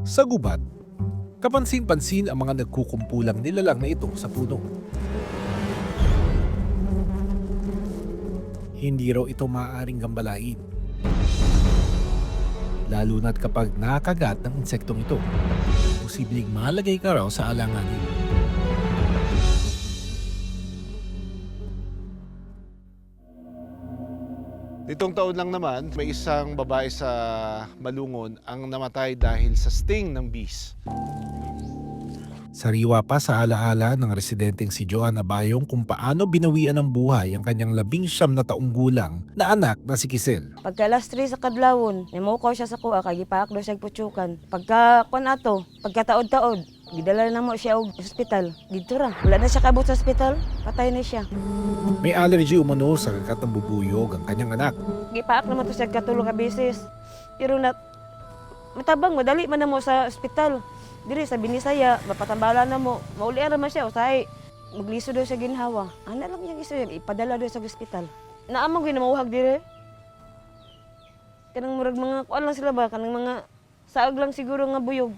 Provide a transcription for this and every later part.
Sa gubat, kapansin-pansin ang mga nagkukumpulang nilalang na ito sa puno. Hindi raw ito maaaring gambalain. Lalo na't kapag nakagat ng insektong ito, posibleng malagay ka raw sa alanganin. Nitong taon lang naman, may isang babae sa Malungon ang namatay dahil sa sting ng bees. Sariwa pa sa alaala ng residenteng si Joanna Bayong kung paano binawian ng buhay ang kanyang 19 na taong gulang na anak na si Kisel. Pagka alas 3 sa kadlawon, nimukaw siya sa kuha, kay gipaak daw siya putyukan. Pagka kun ato, pagka taod-taod, gidala na mo siya og ospital. Dito ra, wala na siya kabot sa ospital, patay na siya. May allergy umano sa kagat ng bubuyog ang kanyang anak. Gipaak naman to siya katulong ka beses. Pero matabang, madali man na mo sa ospital. Diri sa Binisaya, mapatambala na mo, maulian naman siya, usay, magliso daw siya ginhawa. Ano lang yung isa ipadala daw sa ospital. Naamang ginamauhag dire. Kanang murag mga, kuan lang sila ba, kanang mga saag lang siguro nga buyog.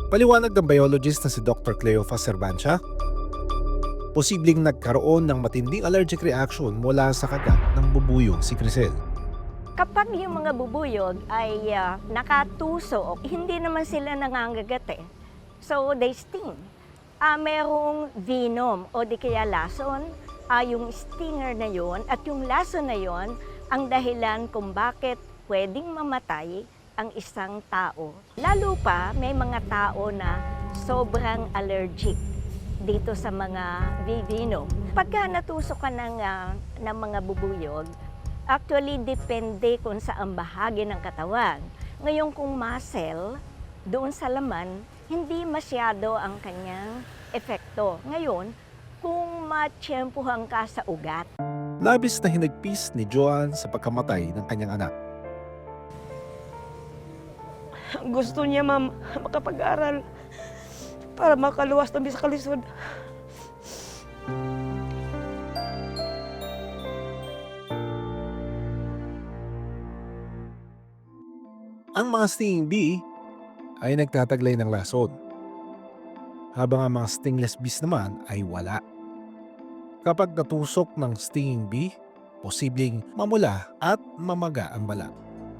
Paliwanag ng biologist na si Dr. Cleofa Cervancia, posibleng nagkaroon ng matinding allergic reaction mula sa kagat ng bubuyog si Crisel. Kapag yung mga bubuyog ay nakatusok, hindi naman sila nangangagat eh. So they sting. Merong venom o di kaya lason, yung stinger na yon at yung lason na yon ang dahilan kung bakit pwedeng mamatay ang isang tao. Lalo pa may mga tao na sobrang allergic dito sa mga venom. Pagka natusok ka ng mga bubuyog, actually, depende kung saan bahagi ng katawan. Ngayon kung muscle, doon sa laman, hindi masyado ang kanyang epekto. Ngayon, kung matsyempuhan ka sa ugat. Labis na hinagpis ni Joan sa pagkamatay ng kanyang anak. Gusto niya, ma'am, makapag-aral para makaluwas na sa kalisod. Ang mga stinging bee ay nagtataglay ng lason, habang ang mga stingless bees naman ay wala. Kapag natusok ng stinging bee, posibleng mamula at mamaga ang balat.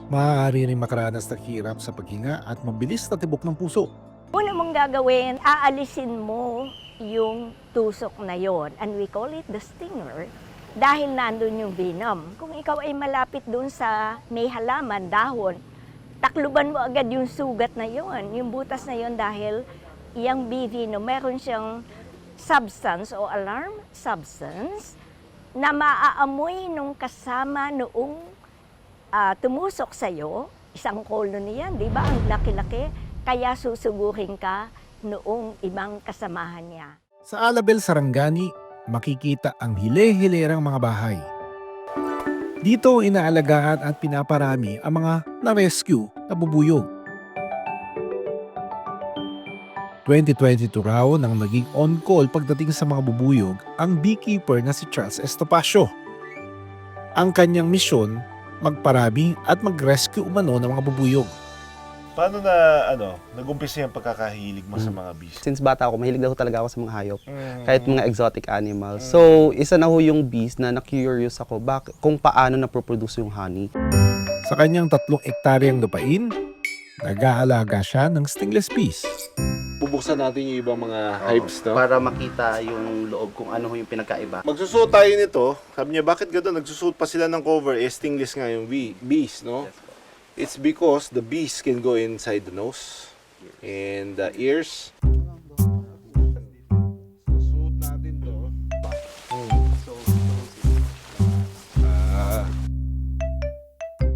Maaari rin makaranas ng hirap sa paghinga at mabilis na tibok ng puso. Una mong gagawin, aalisin mo yung tusok na yon, and we call it the stinger, dahil nandun yung venom. Kung ikaw ay malapit dun sa may halaman, dahon, takluban mo agad yung sugat na yon, yung butas na yon, dahil yung bee venom, meron siyang substance o alarm substance na maaamoy nung kasama noong tumusok sa'yo, isang colony yan, di ba? Ang laki-laki, kaya susugurin ka noong ibang kasamahan niya. Sa Alabel, Sarangani, makikita ang hile-hilerang mga bahay. Dito inaalagaan at pinaparami ang mga na-rescue na bubuyog. 2022 raw nang naging on-call pagdating sa mga bubuyog ang beekeeper na si Charles Estopacio. Ang kanyang misyon, magparami at mag-rescue umano ng mga bubuyog. Paano na, nag-umpisa yung pagkakahilig mo sa mga bees? Since bata ako, mahilig daw talaga ako sa mga hayop. Kahit mga exotic animals. So, isa na ho yung bees na na-curious ako kung paano na-produce yung honey. Sa kanyang 3 ektaryang lupain, nag-aalaga siya ng stingless bees. Bubuksan natin yung ibang mga hives, no? Para makita yung loob kung ano ho yung pinagkaiba. Magsusuot tayo nito. Sabi niya, bakit gano'n? Nagsusuot pa sila ng cover. Stingless nga yung bees, no? It's because the bees can go inside the nose and the ears. Susuot natin to.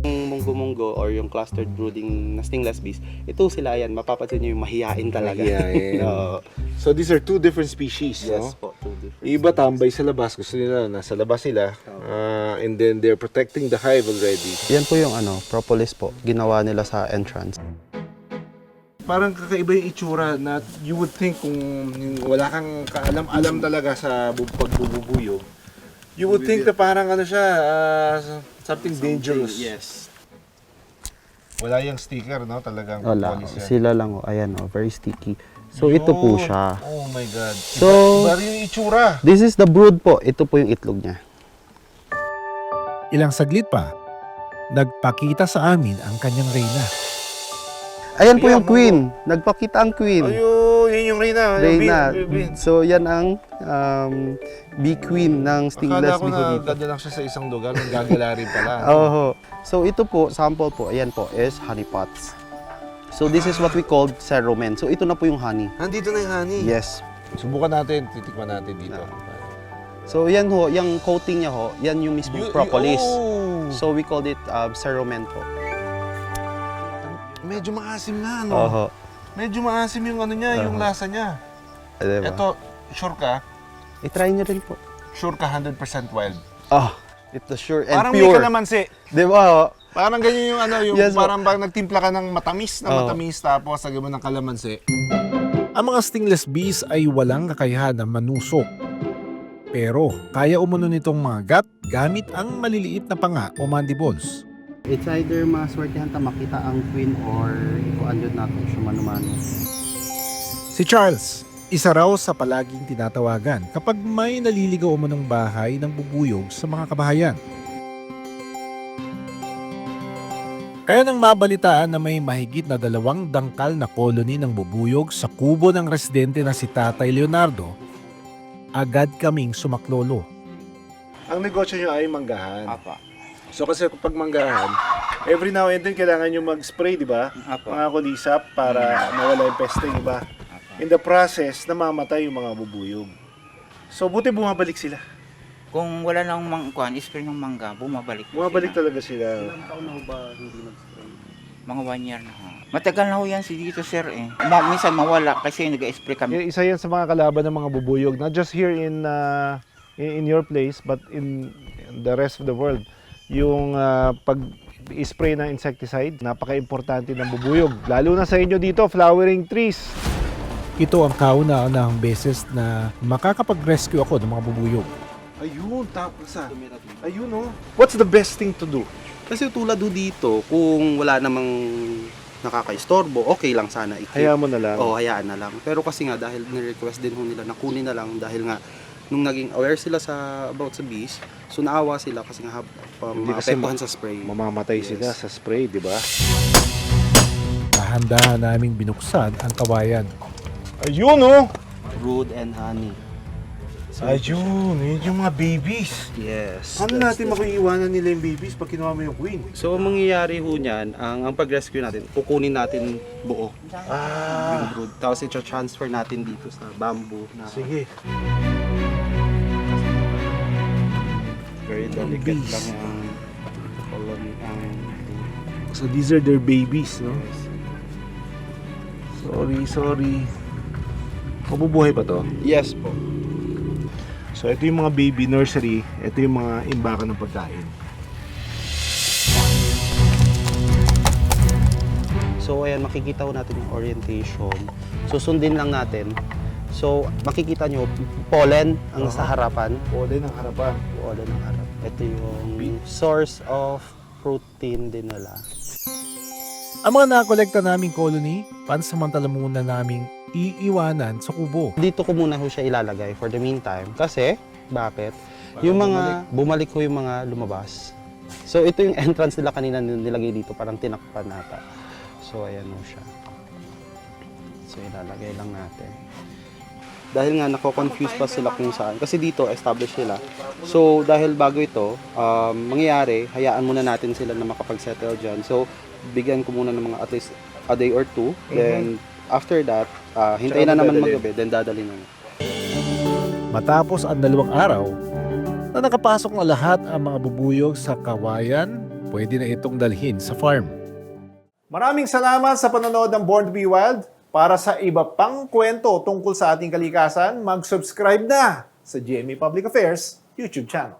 Yung munggo-munggo or yung clustered brooding na stingless bees, ito sila yan, mapapansin nyo yung mahiyain talaga. Mahiyain. No. So these are 2 different species, no? Yes po, two different. Iba tambay sa labas. Gusto nila nasa labas sila. And then they're protecting the hive already. Yan po yung propolis po, ginawa nila sa entrance. Parang kakaiba yung itsura na you would think kung wala kang kaalam-alam talaga sa pagbubuyog. You would think na parang siya, something dangerous. Yes. Wala yung sticker, no? Talagang Wala. polish yan. Sila lang, ayan, very sticky. So, ito po Yun. siya. Oh my God. So- Iba rin yung itsura. This is the brood po. Ito po yung itlog niya. Ilang saglit pa, nagpakita sa amin ang kanyang reyna. Ayan po Ayan, yung queen. Nagpakita ang queen. Ayun, yun yung Reyna. Reyna. Yung bee. So, yan ang bee queen ng stingless Akala ko bee na dito. dadalang siya sa isang lugar, nagagala rin pala. Oo. So, ito po, sample po, ayan po, is honey pots. So, this is what we called cerumen. So, ito na po yung honey. Nandito na yung honey. Yes. Subukan natin, titikman natin dito. So, yan ho, yung coating niya ho, yan yung mismong propolis. Oh, So, we called it cerumen po. medyo maasim na, no? Oo. Medyo maasim yung ano niya, yung lasa niya. Diba? Ito, sure ka? I-try nyo rin po. Sure ka 100% wild. Ito sure and Parang may pure. kalamansi. Di ba ho? Parang ganyan yung ano, yung Yes, parang bang nagtimpla ka ng matamis na Oo. matamis tapos lagyan mo ng kalamansi. Ang mga stingless bees ay walang kakayahan na manusok. Pero kaya umuno nitong mga gat gamit ang maliliit na panga o mandibles. It's either maswertihan ta makita ang queen or ikuan natin siya mano-mano. Si Charles, isa raw sa palaging tinatawagan kapag may naliligaw umunong bahay ng bubuyog sa mga kabahayan. Kaya nang mabalitaan na may mahigit na 2 dangkal na koloni ng bubuyog sa kubo ng residente na si Tatay Leonardo, agad kaming sumaklolo. Ang negosyo nyo ay manggahan. So kasi kapag manggahan, every now and then kailangan nyo mag-spray, di ba? Mga kulisap para mawala yung peste, di ba? In the process, namamatay yung mga bubuyog. So buti bumabalik sila. Kung wala nang mangkuan, spray ng mangga, bumabalik. Bumabalik talaga sila. Taon na ba hindi nag-spray? Mga 1 year na ho. Matagal na ho yan si dito, sir eh. Minsan mawala kasi nag-spray kami. Isa yan sa mga kalaban ng mga bubuyog, not just here in your place, but in the rest of the world. Yung pag-spray ng insecticide, napaka-importante ng bubuyog. Lalo na sa inyo dito, flowering trees. Ito ang kauna-unahang beses na makakapag-rescue ako ng mga bubuyog. Ayun, tapos ayun oh. What's the best thing to do? Kasi tulad do dito, kung wala namang nakakaistorbo, okay lang sana Hayaan mo na lang. hayaan na lang. Pero kasi nga dahil ni-request din ho nila na kunin na lang dahil nga nung naging aware sila about sa bees, so naawa sila kasi nga Hindi kasi maapektuhan sa spray. Mamamatay Yes. sila sa spray, di ba? Dahan-dahan naming binuksan ang kawayan. Ayun oh. Brood and honey. Ayun, yun yung mga babies. Yes. Paano natin makuiwanan nila yung babies pag kinuha mo yung queen? So, ang mangyayari ho niyan, ang pag-rescue natin, kukunin natin buo yung brood. Tapos i-transfer natin dito sa bamboo. Na Sige. very delicate lang ang colony. So these are their babies, no? Sorry. Mabubuhay pa to? Yes po. So ito yung mga baby nursery, ito yung mga imbakan ng pagkain. So ayan, makikita ho natin yung orientation. So sundin lang natin. So makikita nyo, pollen ang sa harapan. Pollen ang harapan. Pollen ang harap. Ito yung source of protein din nila. Ang mga nakolekta naming colony, pansamantala muna naming iiwanan sa kubo. Dito ko muna ho siya ilalagay for the meantime. Kasi, bakit? Yung mga, bumalik ho yung mga lumabas. So ito yung entrance nila kanina nilagay dito, parang tinakpan nata. So ayan ho siya. So ilalagay lang natin. Dahil nga nako-confuse pa sila kung saan. Kasi dito, established sila. So dahil bago ito, mangyayari, hayaan muna natin sila na makapag-settle dyan. So bigyan ko muna ng mga at least a day or two. Then after that, hintayin na naman maggabi, then dadalhin na. Matapos ang 2 araw, na nakapasok na lahat ang mga bubuyog sa kawayan, pwede na itong dalhin sa farm. Maraming salamat sa panonood ng Born to be Wild. Para sa iba pang kwento tungkol sa ating kalikasan, mag-subscribe na sa GMA Public Affairs YouTube channel.